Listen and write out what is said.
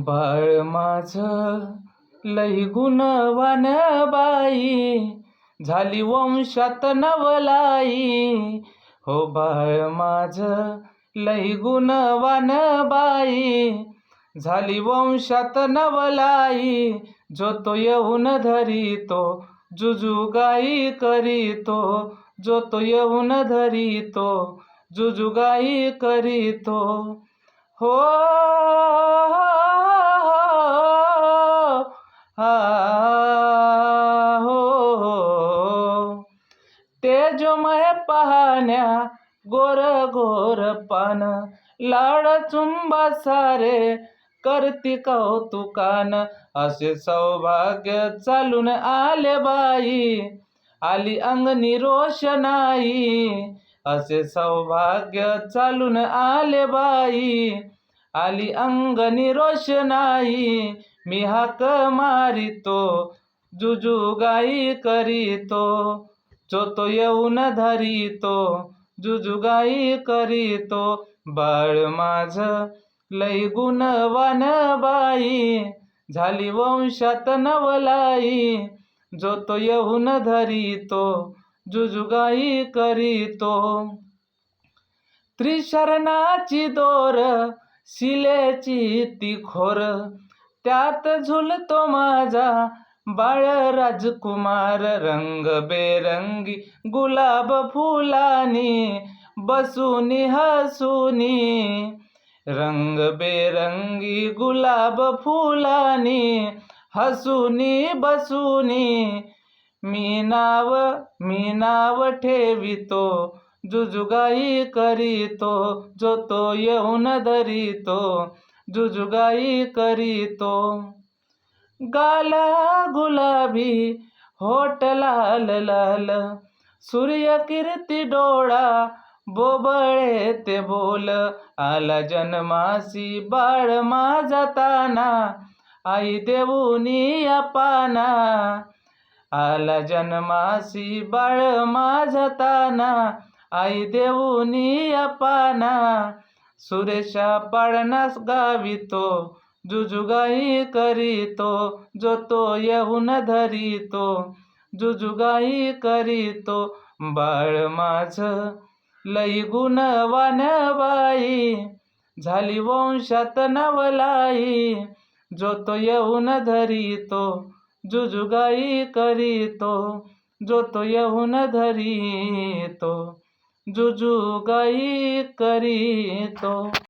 बाळ माझं लई गुणवान बाई, झाली वंशात नवलाई. हो बाळ माझं लई गुणवान बाई, झाली वंशात नवलाई. जो तो येऊन धरितो, जुजुगाई करीतो. जो तो येऊन धरितो, जुजुगाई करीतो. हो तेजोमय पाहण्या गोर गोर पान, लाड चुंबा सारे करती कौतुकान. असे सौभाग्य चालून आले बाई, आली अंगणी रोषणाई. असे सौभाग्य चालून आले बाई, आली अंगणी रोषणाई. मी हाक मारितो, जुजुगाई करीतो. जो तो येऊन धरितो, जुजुगाई करीतो. बाळ माझं लई गुणवान बाई, झाली वंशात नवलाई. जो तो येऊन धरितो, जुजुगाई करीतो. त्रिशरणाची दोर शिलेची ती खोर, त्यात झुलतो माझा बाळ राजकुमार. रंगबेरंगी गुलाब फुलानी बसूनी हसूनी. रंगबेरंगी गुलाब फुलानी हसूनी बसूनी. मी नाव ठेवितो, जुजुगाई करीतो. जो तो येऊन धरितो, जुजुगाई करीतो. गाल गुलाबी होठ लाल लाल, सूर्यकीर्ती डोळा बोबळे ते बोल. आला जन्मासी बाळ माझा ताना, आई देऊनी पाना. आला जन्मासी बाळ माझा ताना, आई देऊनी पाना. सुरेशा पाळणास गावितो, जुजुगाई करीतो. जो तो येऊन धरितो, जुजुगाई करीतो. बाळ माझं लई गुणवान बाई, झाली वंशात नवलाई. जो तो येऊन धरितो, जुजुगाई करीतो. जो तो येऊन धरितो, जुजुगाई करीतो.